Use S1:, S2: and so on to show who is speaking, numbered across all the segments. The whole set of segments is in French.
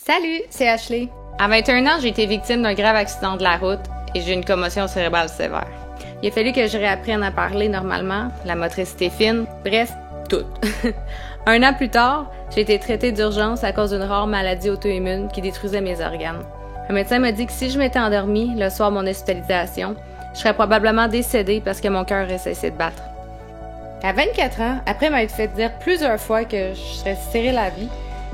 S1: Salut, c'est Ashley. À 21 ans, j'ai été victime d'un grave accident de la route et j'ai eu une commotion cérébrale sévère. Il a fallu que je réapprenne à parler normalement, la motricité fine, bref, tout. Un an plus tard, j'ai été traitée d'urgence à cause d'une rare maladie auto-immune qui détruisait mes organes. Un médecin m'a dit que si je m'étais endormie le soir de mon hospitalisation, je serais probablement décédée parce que mon cœur aurait cessé de battre. À 24 ans, après m'être fait dire plusieurs fois que je serais stérile à vie,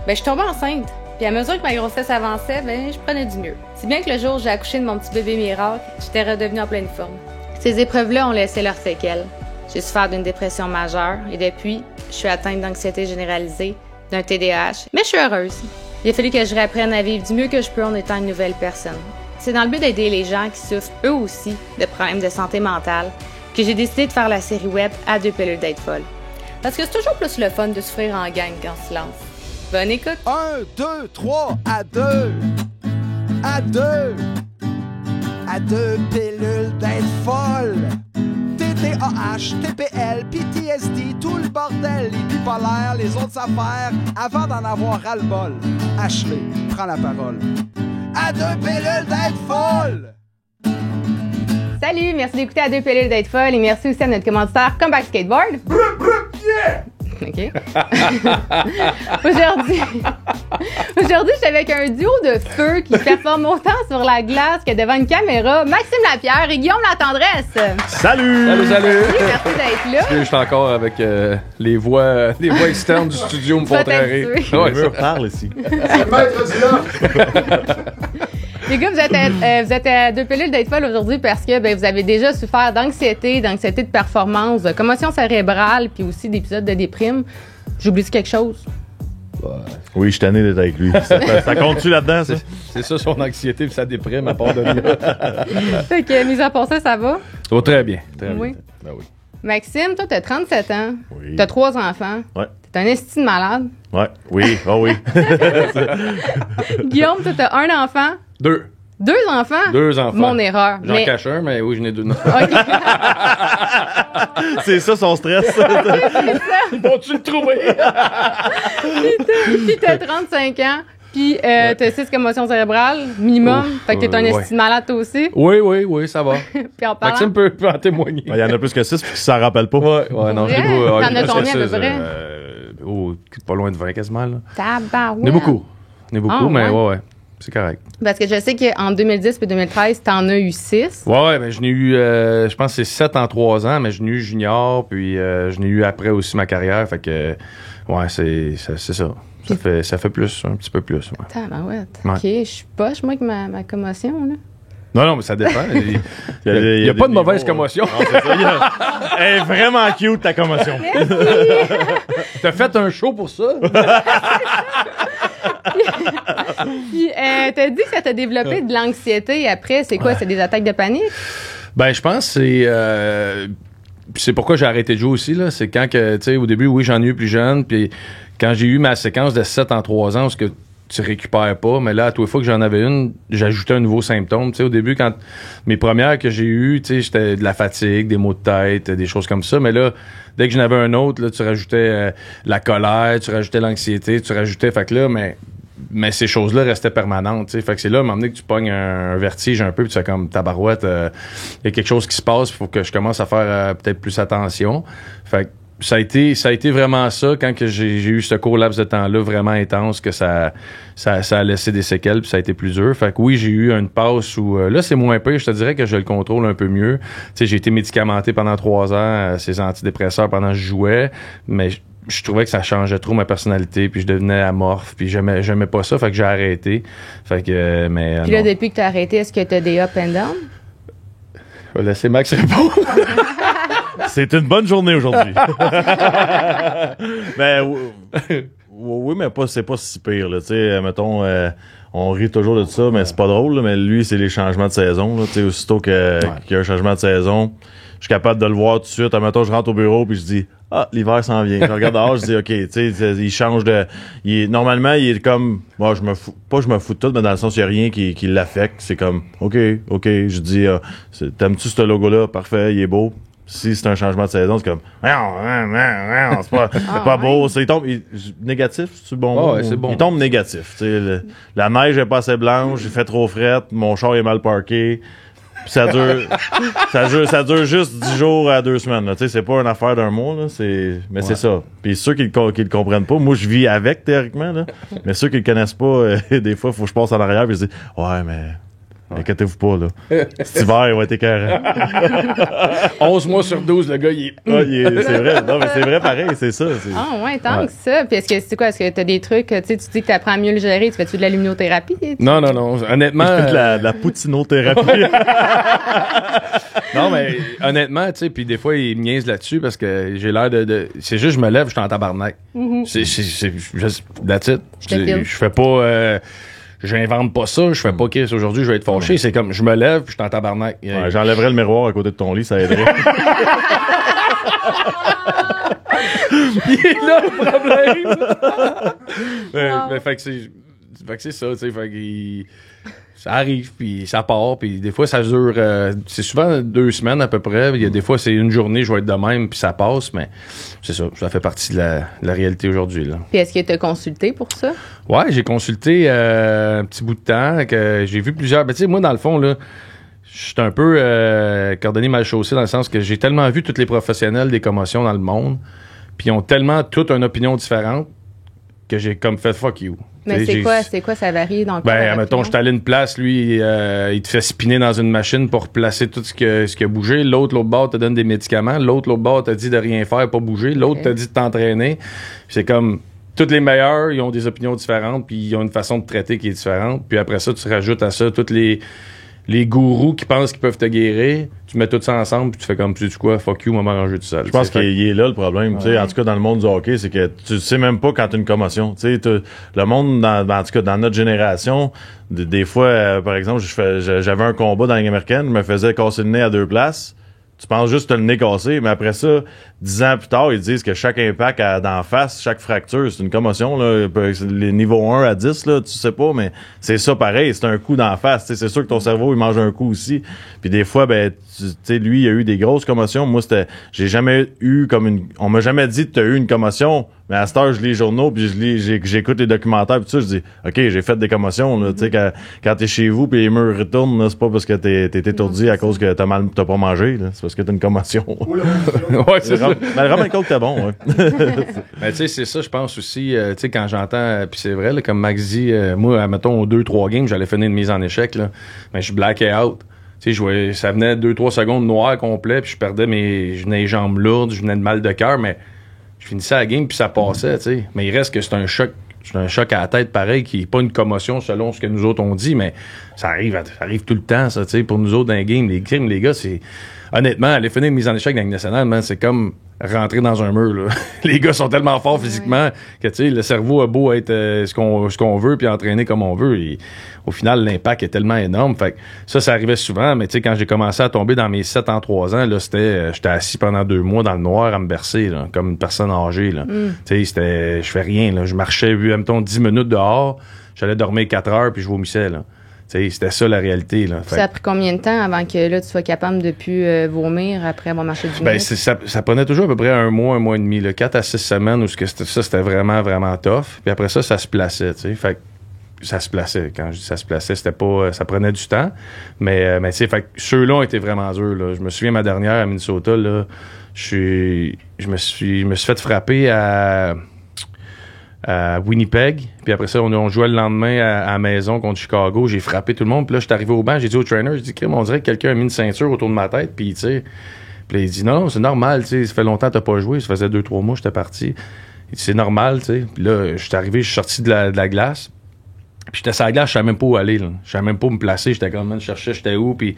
S1: je suis tombée enceinte. Puis à mesure que ma grossesse avançait, je prenais du mieux. Si bien que le jour où j'ai accouché de mon petit bébé miracle, j'étais redevenue en pleine forme. Ces épreuves-là ont laissé leurs séquelles. J'ai souffert d'une dépression majeure et depuis, je suis atteinte d'anxiété généralisée, d'un TDAH, mais je suis heureuse. Il a fallu que je réapprenne à vivre du mieux que je peux en étant une nouvelle personne. C'est dans le but d'aider les gens qui souffrent eux aussi de problèmes de santé mentale que j'ai décidé de faire la série web À deux pilules d'être folle. Parce que c'est toujours plus le fun de souffrir en gang qu'en silence. Bonne écoute!
S2: 1, 2, 3, à deux! À deux! À deux pilules d'être folle! TDAH, TPL, PTSD, tout le bordel, les bipolaires, les autres affaires, avant d'en avoir ras-le-bol. Ashley, prends la parole. À deux pilules d'être folle!
S1: Salut, merci d'écouter À deux pilules d'être folle et merci aussi à notre commanditaire Comeback Skateboard.
S2: Yeah!
S1: OK. Aujourd'hui, je suis avec un duo de feu qui performe autant sur la glace que devant une caméra. Maxime Lapierre et Guillaume Latendresse.
S3: Salut!
S1: Salut, merci d'être là.
S3: Je suis encore avec les voix externes du studio me font très rire.
S4: Le mur parle ici.
S2: C'est le maître du là!
S1: Les gars, vous êtes à deux pilules d'être folle aujourd'hui parce que vous avez déjà souffert d'anxiété de performance, de commotion cérébrale, puis aussi d'épisodes de déprime. J'oublie quelque chose?
S4: Oui, je suis tanné d'être avec lui. Ça compte-tu là-dedans, ça?
S3: C'est ça, son anxiété et sa déprime à part de là.
S1: Fait que, mis à part ça, ça va?
S3: Ça va très bien. Très
S1: Oui.
S3: bien. Ben oui.
S1: Maxime, toi, t'as 37 ans.
S4: Oui.
S1: T'as 3 enfants.
S4: Ouais.
S1: T'es un esti de malade.
S4: Ouais. Oui. Oh oui.
S1: Guillaume, toi, t'as un enfant.
S3: 2
S1: enfants?
S3: 2 enfants.
S1: Mon erreur.
S3: J'en cache un, mais oui, j'en ai 2.
S1: OK.
S4: C'est ça son stress.
S3: Vont-tu le trouver?
S1: Puis t'as 35 ans. Puis t'as 6 commotions cérébrales, minimum. Fait que t'es un esti de malade, toi aussi.
S3: Oui, ça va.
S1: Puis en parlant...
S3: Maxime peut en témoigner.
S4: Il y en a plus que 6 puis qui s'en rappellent pas.
S3: Ouais, non,
S1: Vrai?
S3: je sais pas.
S1: T'en as combien, à peu près?
S3: Pas loin de 20 quasiment, là.
S1: Tabarouette.
S3: On est beaucoup. Mais
S1: ouais.
S3: ouais. C'est correct.
S1: Parce que je sais qu'en 2010 et 2013, t'en as eu 6.
S3: Ouais, ben je n'ai eu, je pense que c'est 7 en 3 ans, mais je n'ai eu junior, puis je n'ai eu après aussi ma carrière, fait que, ouais, c'est ça. Ça fait plus, un petit peu plus, ouais.
S1: Tabarouette.
S3: Ouais.
S1: OK, je suis poche, moi, avec ma commotion, là.
S3: Non, mais ça dépend. Il y a pas de mauvaise commotion.
S4: Non, c'est ça. Elle est vraiment cute, ta commotion.
S3: T'as fait un show pour ça?
S1: Puis, t'as dit que ça t'a développé de l'anxiété après. C'est quoi? C'est des attaques de panique?
S3: Ben, je pense que c'est pourquoi j'ai arrêté de jouer aussi, là. C'est quand que, tu sais, au début, oui, j'en ai eu plus jeune, puis quand j'ai eu ma séquence de 7 en 3 ans, parce que tu récupères pas, mais là, à toutes les fois que j'en avais une, j'ajoutais un nouveau symptôme. Tu sais, au début, quand mes premières que j'ai eues, tu sais, j'étais de la fatigue, des maux de tête, des choses comme ça, mais là, dès que j'en avais un autre, là, tu rajoutais la colère, tu rajoutais l'anxiété, tu rajoutais, fait que là, mais ces choses-là restaient permanentes, tu sais. Fait que c'est là, à un moment donné, que tu pognes un vertige un peu, puis tu fais comme tabarouette, il y a quelque chose qui se passe, il faut que je commence à faire peut-être plus attention. Fait que ça a été vraiment ça, quand que j'ai eu ce court laps de temps-là vraiment intense, que ça a laissé des séquelles, puis ça a été plus dur. Fait que oui, j'ai eu une passe où, là, c'est moins pire, je te dirais que je le contrôle un peu mieux. Tu sais, j'ai été médicamenté pendant 3 ans, ces antidépresseurs pendant que je jouais, mais je trouvais que ça changeait trop ma personnalité, puis je devenais amorphe, puis j'aimais pas ça, fait que j'ai arrêté. Fait que, mais...
S1: Puis là, depuis que t'as arrêté, est-ce que t'as des up and down?
S3: Je vais laisser Max répondre.
S4: C'est une bonne journée aujourd'hui. Mais oui, mais c'est pas si pire, là. Tu sais, mettons, on rit toujours de ça, mais c'est pas drôle, là, mais lui, c'est les changements de saison, là. Tu sais, aussitôt qu'il y a un changement de saison, je suis capable de le voir tout de suite. Mettons, je rentre au bureau puis je dis, l'hiver s'en vient. Je regarde dehors, je dis, OK, tu sais, il change de... Normalement, il est comme... Moi, je me fous de tout, mais dans le sens, il n'y a rien qui l'affecte. C'est comme, OK. Je dis, t'aimes-tu ce logo-là? Parfait, il est beau. Si c'est un changement de saison, c'est comme c'est pas beau. Il tombe négatif, c'est bon mot?
S3: Ouais, c'est bon.
S4: Il tombe négatif. La neige est pas assez blanche, il fait trop fret, mon char est mal parké. Puis ça dure juste 10 jours à 2 semaines. Là. C'est pas une affaire d'un mois. Là. Mais c'est ça. Puis ceux qui le comprennent pas, moi je vis avec théoriquement. Là. Mais ceux qui le connaissent pas, des fois, il faut que je passe en arrière et je dis ouais, mais inquiétez-vous pas. Là. Cet hiver, il va être écœurant.
S3: 11 mois sur 12, le gars,
S4: c'est vrai. Non, mais c'est vrai pareil, c'est ça.
S1: Ah ouais, tant que ça. Puis est-ce que t'as des trucs, tu dis que t'apprends à mieux le gérer, tu fais-tu de la luminothérapie?
S3: Non. Honnêtement.
S4: Je fais de la poutinothérapie.
S3: Non, mais honnêtement, tu sais, puis des fois, ils me niaisent là-dessus parce que j'ai l'air de... C'est juste, je me lève, je suis en tabarnak. C'est juste... That's it. Je fais pas... J'invente pas ça, je fais pas qu'est-ce aujourd'hui, je vais être fâché. C'est comme, je me lève, puis je suis en tabarnak.
S4: Ouais, j'enlèverais le miroir à côté de ton lit, ça aiderait.
S3: Il est là, le problème! Mais fait que c'est ça, tu sais, fait que ça arrive, puis ça part, puis des fois, ça dure... c'est souvent 2 semaines à peu près. Il y a des fois, c'est une journée, je vais être de même, puis ça passe, mais c'est ça fait partie de la réalité aujourd'hui, là.
S1: Puis est-ce que tu as consulté pour ça?
S3: Ouais, j'ai consulté un petit bout de temps, que j'ai vu plusieurs... Ben, tu sais, moi, dans le fond, là, je suis un peu cordonnier mal chaussé dans le sens que j'ai tellement vu tous les professionnels des commotions dans le monde, puis ils ont tellement toutes une opinion différente que j'ai comme fait « fuck you ».
S1: Mais c'est quoi, ça varie dans le
S3: Ben, mettons, je suis allé à une place, lui, il te fait spinner dans une machine pour placer tout ce qui a bougé. L'autre bord te donne des médicaments. L'autre bord te dit de rien faire, pas bouger. L'autre te dit de t'entraîner. C'est comme, tous les meilleurs, ils ont des opinions différentes, puis ils ont une façon de traiter qui est différente. Puis après ça, tu rajoutes à ça tous les gourous qui pensent qu'ils peuvent te guérir, tu mets tout ça ensemble, puis tu fais comme, tu sais quoi, fuck you, on va m'arranger tout seul.
S4: Je pense qu'il est là le problème. Ouais. En tout cas, dans le monde du hockey, c'est que tu sais même pas quand tu as une commotion. Le monde, en tout cas, dans notre génération, des fois, par exemple, j'avais un combat dans la Ligue américaine, je me faisais casser le nez à 2 places. Tu penses juste que t'as le nez cassé, mais après ça, 10 ans plus tard, ils disent que chaque impact d'en face, chaque fracture, c'est une commotion, là. Les niveaux 1 à 10, là, tu sais pas, mais c'est ça pareil, c'est un coup d'en face. T'sais, c'est sûr que ton cerveau, il mange un coup aussi. Puis des fois, ben, tu sais, lui, il a eu des grosses commotions. Moi, j'ai jamais eu on m'a jamais dit que t'as eu une commotion. Mais à cette heure, je lis les journaux, puis j'écoute les documentaires, puis tout ça, je dis, OK, j'ai fait des commotions, là. Tu sais, quand t'es chez vous, puis les murs retournent, là, c'est pas parce que t'es étourdi à cause que t'as pas mangé, là. C'est parce que t'as une commotion.
S3: Ouais, c'est ça.
S4: Mais le Roman Coke, t'es bon, ouais.
S3: Mais tu sais, c'est ça, je pense aussi, tu sais, quand j'entends, puis c'est vrai, là, comme Max dit, moi, mettons, aux 2-3 games, j'allais finir une mise en échec, là. Mais je blackais out. Tu sais, ça venait 2-3 secondes noir complet, puis je perdais je venais les jambes lourdes, je venais de mal de cœur, mais je finissais la game, puis ça passait, tu sais. Mais il reste que c'est un choc à la tête pareil, qui n'est pas une commotion selon ce que nous autres on dit, mais ça arrive tout le temps, ça, tu sais. Pour nous autres, dans les games, les gars, c'est... Honnêtement, aller finir une mise en échec dans la Ligue nationale, man, c'est comme rentrer dans un mur, là. Les gars sont tellement forts physiquement que, tu sais, le cerveau a beau être ce qu'on veut puis entraîner comme on veut. Et au final, l'impact est tellement énorme. Fait que ça arrivait souvent, mais tu sais, quand j'ai commencé à tomber dans mes 7 en 3 ans, là, j'étais assis pendant 2 mois dans le noir à me bercer, là, comme une personne âgée, là. Tu sais, je fais rien, là. Je marchais, mettons, 10 minutes dehors, j'allais dormir 4 heures puis je vomissais, là. T'sais, c'était ça la réalité. Là.
S1: Ça a pris combien de temps avant que là, tu sois capable de plus vomir après avoir marché 10 minutes?
S3: Ça prenait toujours à peu près un mois et demi, là, 4 à 6 semaines où c'était vraiment, vraiment tough. Puis après ça se plaçait. Fait que ça se plaçait. Quand je dis ça se plaçait, c'était pas. Ça prenait du temps. Mais tu sais, fait que ceux-là ont été vraiment durs. Là. Je me souviens, ma dernière à Minnesota, là, je me suis fait frapper à Winnipeg, puis après ça, on jouait le lendemain à la maison contre Chicago. J'ai frappé tout le monde, puis là, je suis arrivé au banc, j'ai dit au trainer, j'ai dit, crème, on dirait que quelqu'un a mis une ceinture autour de ma tête, puis tu sais, puis là, il dit, non, c'est normal, tu sais, ça fait longtemps que t'as pas joué, ça faisait 2-3 mois que j'étais parti. Il dit, c'est normal, tu sais. Puis là, je suis arrivé, je suis sorti de la glace, puis j'étais sur la glace, je savais même pas où aller, là. Je savais même pas où me placer, j'étais comme, je cherchais, j'étais où, puis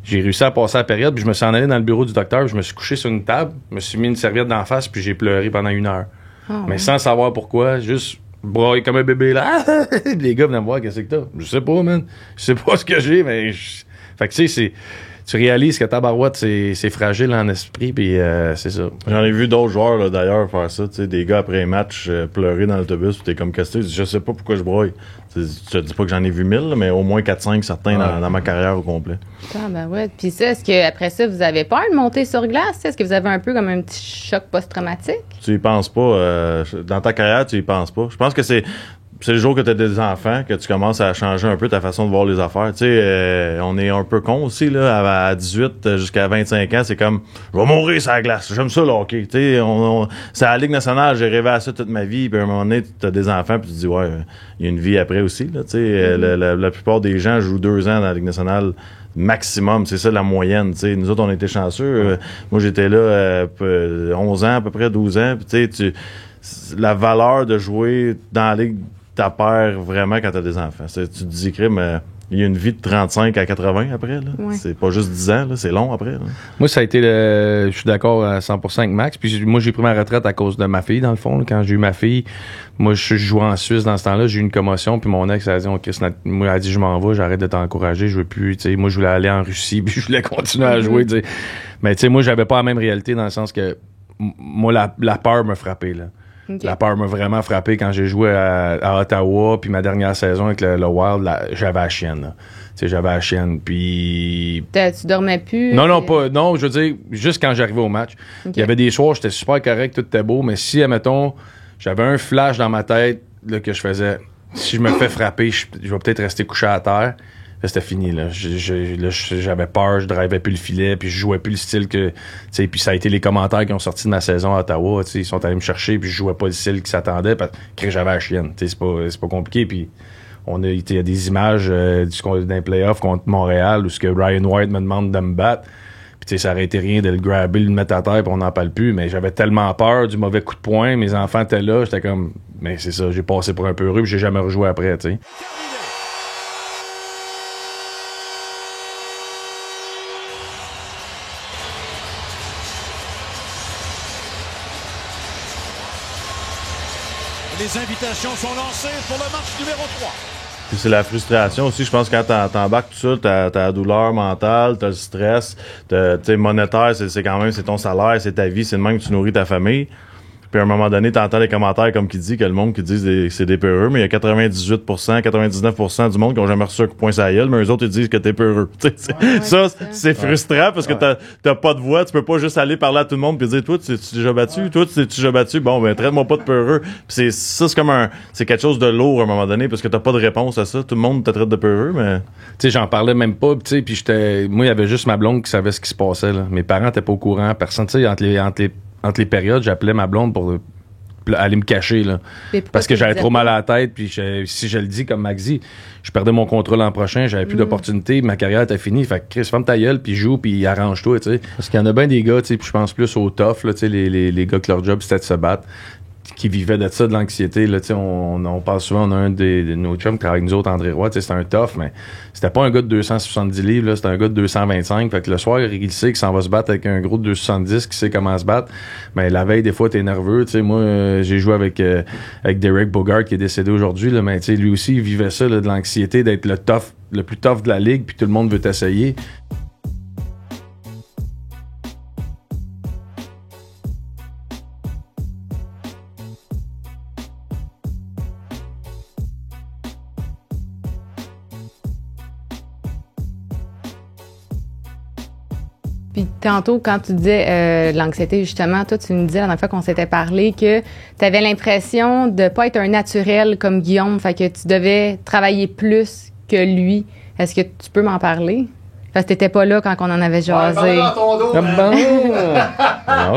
S3: j'ai réussi à passer la période, puis je me suis en allé dans le bureau du docteur, je me suis couché sur une table, je me suis mis une serviette d'en face, puis j'ai pleuré pendant 1 heure. Mais sans savoir pourquoi, juste brailler comme un bébé là. Les gars venaient me voir, qu'est-ce que t'as? Je sais pas, man. Je sais pas ce que j'ai, mais fait que tu sais, tu réalises que tabarouette, c'est fragile en esprit, puis c'est ça.
S4: J'en ai vu d'autres joueurs, là, d'ailleurs, faire ça. Tu sais, des gars après un match pleurer dans l'autobus, puis t'es comme cassé. Je sais pas pourquoi je broille. Je te dis pas que j'en ai vu 1000, mais au moins 4-5 certains dans ma carrière au complet.
S1: Ah, ben ouais. Puis ça, est-ce qu'après ça, vous avez peur de monter sur glace? Est-ce que vous avez un peu comme un petit choc post-traumatique?
S4: Tu y penses pas. Dans ta carrière, tu y penses pas. Je pense que c'est le jour que tu as des enfants que tu commences à changer un peu ta façon de voir les affaires. Tu sais, on est un peu con aussi, là, à 18 jusqu'à 25 ans, c'est comme, je vais mourir sur la glace. J'aime ça, le hockey. Tu sais, c'est à la Ligue nationale, j'ai rêvé à ça toute ma vie, puis à un moment donné, tu as des enfants, puis tu te dis, ouais, il y a une vie après aussi, là. Tu sais, la plupart des gens jouent 2 ans dans la Ligue nationale maximum, c'est ça la moyenne. Tu sais, nous autres, on était chanceux. Moi, j'étais là 11 ans, à peu près 12 ans, puis tu sais, la valeur de jouer dans la Ligue t'as peur vraiment quand t'as des enfants. Tu te dis, crime, il y a une vie de 35 à 80 après. Là.
S1: Ouais.
S4: C'est pas juste 10 ans, là, c'est long après. Là.
S3: Moi, ça a été je suis d'accord à 100% avec Max. Puis moi, j'ai pris ma retraite à cause de ma fille, dans le fond. Là. Quand j'ai eu ma fille, moi, je jouais en Suisse dans ce temps-là. J'ai eu une commotion. Puis mon ex, elle a dit, moi, elle a dit, je m'en vais, j'arrête de t'encourager. Je veux plus. Tu sais, moi, je voulais aller en Russie. Puis je voulais continuer à jouer. Tu sais. Mais tu sais, moi, j'avais pas la même réalité dans le sens que moi, la peur me frappait. Là. Okay. La peur m'a vraiment frappé quand j'ai joué à Ottawa, puis ma dernière saison avec le Wild, j'avais la chienne. Tu sais, j'avais la chienne, puis...
S1: Tu dormais plus?
S3: Non, pas... Non, je veux dire, juste quand j'arrivais au match. Okay. Il y avait des soirs, j'étais super correct, tout était beau, mais si, admettons, j'avais un flash dans ma tête là, que je faisais, si je me fais frapper, je vais peut-être rester couché à terre. Là, c'était fini. Là. J'avais peur, je drivais plus le filet, puis je jouais plus le style que... Puis ça a été les commentaires qui ont sorti de ma saison à Ottawa. Ils sont allés me chercher, puis je jouais pas le style qui s'attendait, parce que j'avais la chienne. C'est pas compliqué. Puis il y a des images d'un playoff contre Montréal où ce que Ryan White me demande de me battre. Puis ça aurait été rien de le grabber, le mettre à terre, puis on n'en parle plus. Mais j'avais tellement peur du mauvais coup de poing. Mes enfants étaient là. J'étais comme... Mais c'est ça, j'ai passé pour un peu heureux, puis j'ai jamais rejoué après, tu sais.
S2: Les invitations sont lancées pour le match numéro 3.
S4: Puis c'est la frustration aussi. Je pense que quand t'embarques tout ça, t'as la douleur mentale, t'as le stress, tu sais, monétaire, c'est quand même, c'est ton salaire, c'est ta vie, c'est le même que tu nourris ta famille. Puis à un moment donné, t'entends les commentaires comme qui dit que le monde qui dit que c'est des peureux, mais il y a 98%, 99% du monde qui ont jamais reçu un coup de poing sur la gueule, mais eux autres ils disent que t'es peureux. C'est frustrant parce que t'as pas de voix, tu peux pas juste aller parler à tout le monde puis dire toi tu t'es déjà battu, toi tu t'es déjà battu, bon ben traite-moi pas de peureux. Puis c'est comme c'est quelque chose de lourd à un moment donné parce que t'as pas de réponse à ça, tout le monde te traite de peureux, mais
S3: tu sais j'en parlais même pas, tu sais puis moi il y avait juste ma blonde qui savait ce qui se passait là. Mes parents étaient pas au courant, personne, tu sais entre les périodes, j'appelais ma blonde pour aller me cacher, là. Parce que j'avais trop mal à la tête, puis si je le dis, comme Max dit, je perdais mon contrat l'an prochain, j'avais plus d'opportunités, ma carrière était finie. Fait que Chris, ferme ta gueule, puis joue, puis arrange-toi, tu sais. Parce qu'il y en a bien des gars, tu sais, puis je pense plus aux tough, là, tu sais, les gars que leur job, c'était de se battre, qui vivaient de ça, de l'anxiété, là, tu sais, on parle souvent, on a un de nos chums qui travaille avec nous autres, André Roy, tu sais, c'était un tough, mais c'était pas un gars de 270 livres, là, c'était un gars de 225, fait que le soir, il sait qu'il s'en va se battre avec un gros de 270 qui sait comment se battre, mais la veille, des fois, t'es nerveux, tu sais, moi, j'ai joué avec Derek Bogart, qui est décédé aujourd'hui, là, mais tu sais, lui aussi, il vivait ça, là, de l'anxiété, d'être le plus tough de la ligue, puis tout le monde veut t'essayer.
S1: Puis tantôt, quand tu disais l'anxiété, justement, toi, tu me disais la dernière fois qu'on s'était parlé que tu avais l'impression de pas être un naturel comme Guillaume, fait que tu devais travailler plus que lui. Est-ce que tu peux m'en parler? Parce que t'étais pas là quand on en avait jasé.
S4: Ouais, non,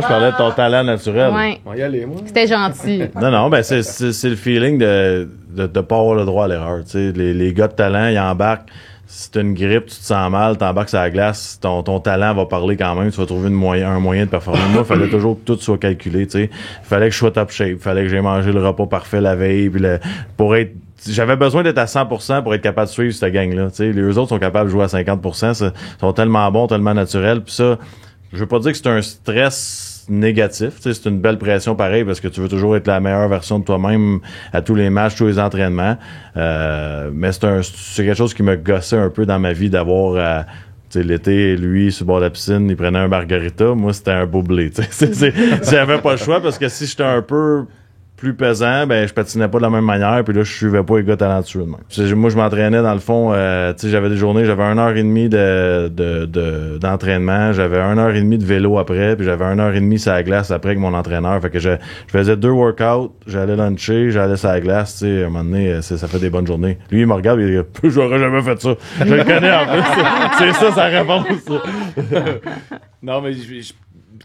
S4: je parlais de ton talent naturel.
S1: Ouais.
S3: On va y aller, moi.
S1: C'était gentil.
S4: Non, ben c'est le feeling de pas avoir le droit à l'erreur. Tu sais, les gars de talent, ils embarquent. Si t'as une grippe, tu te sens mal, t'embarques sur la glace, ton talent va parler quand même, tu vas trouver un moyen de performer. Moi, il fallait toujours que tout soit calculé, tu sais. Il fallait que je sois top shape, il fallait que j'aie mangé le repas parfait la veille, puis j'avais besoin d'être à 100% pour être capable de suivre cette gang-là, tu sais. Les autres sont capables de jouer à 50%, sont tellement bons, tellement naturels, puis ça, je veux pas dire que c'est un stress négatif, tu sais, c'est une belle pression pareil parce que tu veux toujours être la meilleure version de toi-même à tous les matchs, tous les entraînements. Mais c'est quelque chose qui me gossait un peu dans ma vie d'avoir sais, l'été, lui, sur le bord de la piscine, il prenait un margarita. Moi, c'était un bublé. J'avais pas le choix parce que si j'étais un peu plus pesant, ben je patinais pas de la même manière, puis là je suivais pas les gars talentueux de même. Moi je m'entraînais dans le fond, tu sais, j'avais des journées, j'avais 1h30 d'entraînement, j'avais 1h30 de vélo après, puis j'avais 1h30 sur la glace après avec mon entraîneur. Fait que je faisais 2 workouts, j'allais luncher, j'allais sur la glace, tu sais, à un moment donné, ça fait des bonnes journées. Lui il me regarde, il dit j'aurais jamais fait ça. Je le connais en plus. C'est ça sa réponse.
S3: Non, mais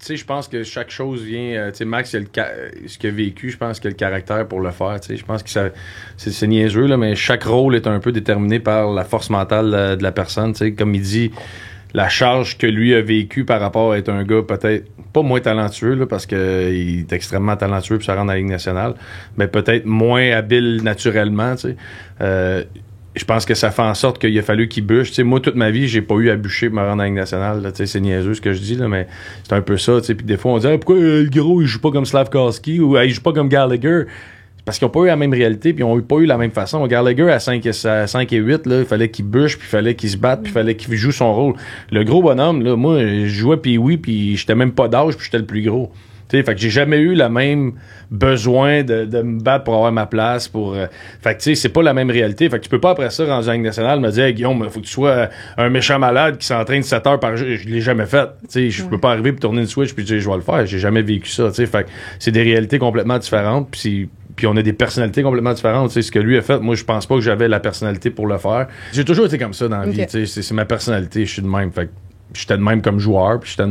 S3: tu sais, je pense que chaque chose vient... tu sais, Max, ce qu'il a vécu, je pense qu'il a le caractère pour le faire. Tu sais, je pense que c'est niaiseux, là, mais chaque rôle est un peu déterminé par la force mentale de la personne. Tu sais, comme il dit, la charge que lui a vécue par rapport à être un gars peut-être pas moins talentueux, là, parce qu'il est extrêmement talentueux pour se rendre à la Ligue nationale, mais peut-être moins habile naturellement, tu sais. Je pense que ça fait en sorte qu'il a fallu qu'il bûche. T'sais, moi, toute ma vie, j'ai pas eu à bûcher pour me rendre à la Ligue nationale. Là, c'est niaiseux ce que je dis, là, mais c'est un peu ça. Puis des fois, on dit pourquoi le gros, il joue pas comme Slafkowski ou il joue pas comme Gallagher? Parce qu'ils n'ont pas eu la même réalité puis ils n'ont pas eu la même façon. Gallagher, à 5 et 8, là, il fallait qu'il bûche, puis il fallait qu'il se batte, puis il fallait qu'il joue son rôle. Le gros bonhomme, là, moi, je jouais puis j'étais même pas d'âge, puis j'étais le plus gros. T'sais, fait que j'ai jamais eu le même besoin de me battre pour avoir ma place. Fait que tu sais, c'est pas la même réalité. Fait que tu peux pas après ça, rendu en Ligue nationale, me dire hey, Guillaume, il faut que tu sois un méchant malade qui s'entraîne 7 heures par jour. Je l'ai jamais fait. Je peux pas arriver puis tourner une switch puis dire je vais le faire. J'ai jamais vécu ça. T'sais. Fait que c'est des réalités complètement différentes. Puis on a des personnalités complètement différentes. T'sais, ce que lui a fait, moi je pense pas que j'avais la personnalité pour le faire. J'ai toujours été comme ça dans la vie. C'est ma personnalité. Je suis de même. Fait que j'étais de même comme joueur, puis je suis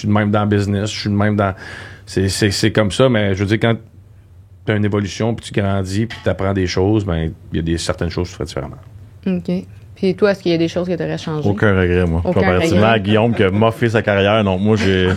S3: de même dans le business, je suis de même dans... C'est comme ça, mais je veux dire, quand tu as une évolution, puis tu grandis, puis tu apprends des choses, ben il y a certaines choses que tu ferais différemment.
S1: OK. Puis toi, est-ce qu'il y a des choses que tu aurais changées?
S4: Aucun regret, moi. Comparativement à Guillaume qui m'a fait sa carrière, non, moi j'ai...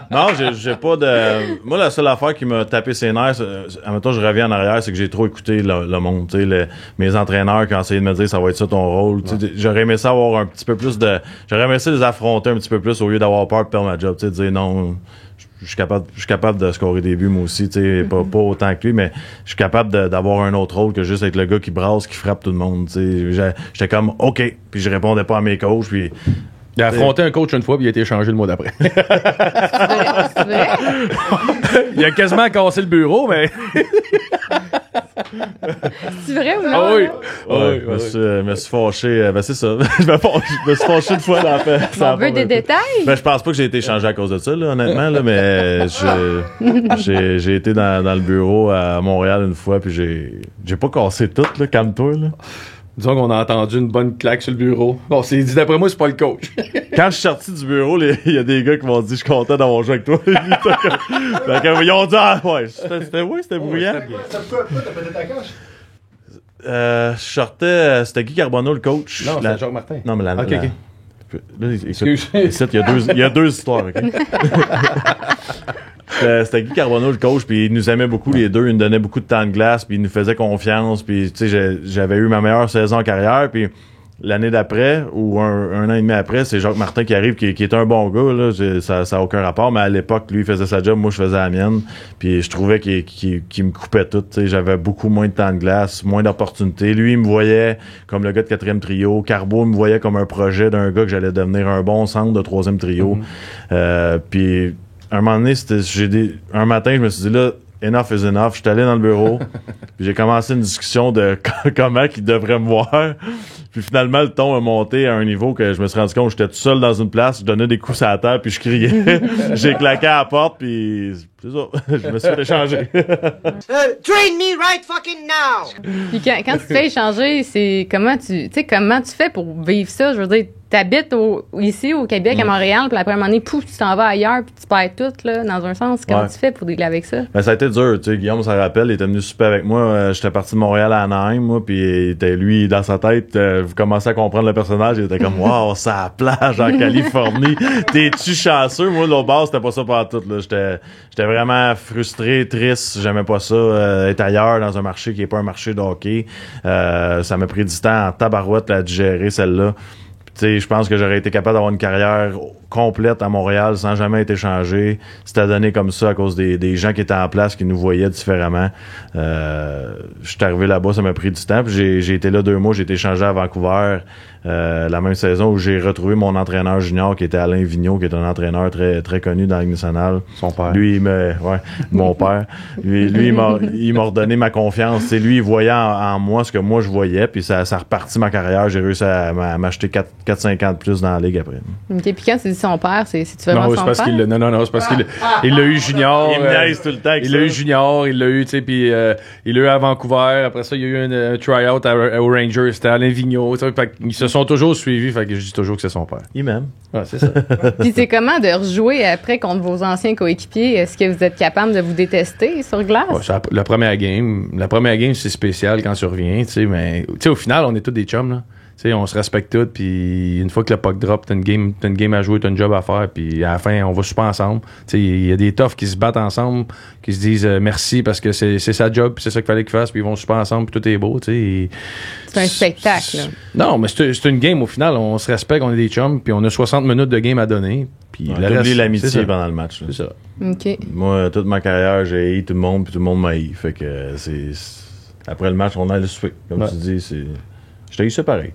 S4: non, j'ai pas de... Moi, la seule affaire qui m'a tapé ses nerfs, admettons, je reviens en arrière, c'est que j'ai trop écouté le monde, tu sais, mes entraîneurs qui ont essayé de me dire ça va être ça ton rôle. Ouais. J'aurais aimé ça avoir un petit peu plus de... J'aurais aimé ça les affronter un petit peu plus au lieu d'avoir peur de perdre ma job, tu sais, de dire non... Je suis capable de scorer des buts, moi aussi, tu sais, pas autant que lui, mais je suis capable d'avoir un autre rôle que juste être le gars qui brasse, qui frappe tout le monde, tu sais. J'étais comme, OK, puis je répondais pas à mes coachs, puis...
S3: Il a affronté un coach une fois, puis il a été échangé le mois d'après.
S1: C'est vrai?
S3: Il a quasiment cassé le bureau, mais...
S1: C'est vrai ou non?
S3: Ah oui.
S4: Ouais, je me suis fâché. Ben, c'est ça. Je me suis fâché une fois dans la paix.
S1: On veut des détails?
S4: Ben, je pense pas que j'ai été changé à cause de ça, là, honnêtement, là, mais j'ai été dans le bureau à Montréal une fois, puis j'ai pas cassé tout, là, calme-toi, là.
S3: Disons qu'on a entendu une bonne claque sur le bureau. Bon, c'est dit d'après moi, c'est pas le coach.
S4: Quand je suis sorti du bureau, il y a des gars qui m'ont dit je suis content d'avoir joué avec toi. Ils ont dit ah ouais, c'était bruyant.
S3: T'as pété ta coche?
S4: Je sortais, c'était Guy Carbonneau le coach.
S3: Non, c'était Jacques Martin.
S4: Non, mais
S3: OK.
S4: Là, il y a deux histoires, OK? C'était Guy Carbonneau le coach, puis il nous aimait beaucoup les deux, il nous donnait beaucoup de temps de glace, puis il nous faisait confiance, puis tu sais, j'avais eu ma meilleure saison en carrière, puis l'année d'après, ou un an et demi après, c'est Jacques Martin qui arrive, qui est un bon gars, là, ça a aucun rapport, mais à l'époque, lui, il faisait sa job, moi, je faisais la mienne, puis je trouvais qu'il me coupait tout, tu sais, j'avais beaucoup moins de temps de glace, moins d'opportunités. Lui, il me voyait comme le gars de 4e trio, Carbo me voyait comme un projet d'un gars que j'allais devenir un bon centre de 3e trio, puis un moment donné, un matin, je me suis dit, là, enough is enough. Je suis allé dans le bureau, puis j'ai commencé une discussion de comment il devrait me voir. Puis finalement, le ton a monté à un niveau que je me suis rendu compte que j'étais tout seul dans une place, je donnais des coups à la terre, puis je criais. J'ai claqué à la porte, puis c'est ça. Je me suis fait échanger.
S5: Train me right fucking now!
S1: Puis quand tu te fais échanger, c'est comment tu fais pour vivre ça? Je veux dire, t'habites ici au Québec, à Montréal, puis après un moment donné, pouf, tu t'en vas ailleurs, puis tu perds tout, là, dans un sens. Comment tu fais pour dealer avec ça?
S4: Ben, ça a été dur, tu sais. Guillaume s'en rappelle, il était venu souper avec moi. J'étais parti de Montréal à Anaheim, moi, puis lui, dans sa tête, vous commencez à comprendre le personnage, il était comme, wow, c'est à la plage en Californie. T'es-tu chanceux? Moi, l'autre base, c'était pas ça pour tout, là. J'étais vraiment frustré, triste. J'aimais pas ça, être ailleurs dans un marché qui est pas un marché de hockey. Ça m'a pris du temps en tabarouette à digérer celle-là. Tu sais, je pense que j'aurais été capable d'avoir une carrière complète à Montréal sans jamais être échangé. C'était donné comme ça à cause des gens qui étaient en place, qui nous voyaient différemment. Je suis arrivé là-bas, ça m'a pris du temps. Puis j'ai été là 2 mois, j'ai été échangé à Vancouver la même saison où j'ai retrouvé mon entraîneur junior qui était Alain Vigneault, qui est un entraîneur très, très connu dans la Ligue nationale.
S3: Son père.
S4: Lui, mon père. Lui il m'a redonné ma confiance. T'sais, lui, il voyait en moi ce que moi je voyais, puis ça a reparti ma carrière. J'ai réussi à m'acheter 4-5 ans de plus dans la Ligue après.
S1: OK, puis quand tu dis son père, c'est-tu vraiment
S3: Non,
S1: son
S3: c'est parce
S1: père?
S3: c'est parce qu'il il l'a eu junior.
S4: Il me niaise tout le temps avec
S3: Il
S4: ça.
S3: l'a eu junior, il l'a eu, tu sais, puis il l'a eu à Vancouver. Après ça, il y a eu un try-out aux Rangers. C'était Alain Vigneault. Ils se sont toujours suivis, fait que je dis toujours que c'est son père.
S4: Il m'aime.
S3: Ouais, c'est ça.
S1: Puis c'est comment de rejouer après contre vos anciens coéquipiers? Est-ce que vous êtes capable de vous détester sur glace?
S3: Ouais, la première game, c'est spécial quand tu reviens, tu sais, mais tu sais, au final, on est tous des chums, là. Tu sais, on se respecte tous, puis une fois que le puck drop, t'as une game à jouer, t'as une job à faire, puis à la fin, on va super ensemble. Tu sais, il y a des toughs qui se battent ensemble, qui se disent merci parce que c'est sa job, puis c'est ça qu'il fallait qu'ils fassent, puis ils vont super ensemble, puis tout est beau, tu sais.
S1: C'est un spectacle, là.
S3: Non, mais c'est une game, au final, on se respecte, on est des chums, puis on a 60 minutes de game à donner, puis le reste,
S4: T'oublies
S3: c'est
S4: l'amitié
S3: ça.
S4: pendant le match. Là.
S3: C'est ça.
S1: OK.
S4: Moi, toute ma carrière, j'ai haï tout le monde, puis tout le monde m'a haï. Fait que après le match, on a le souper. Comme
S3: Ouais.
S4: tu dis, je t'ai eu ça pareil.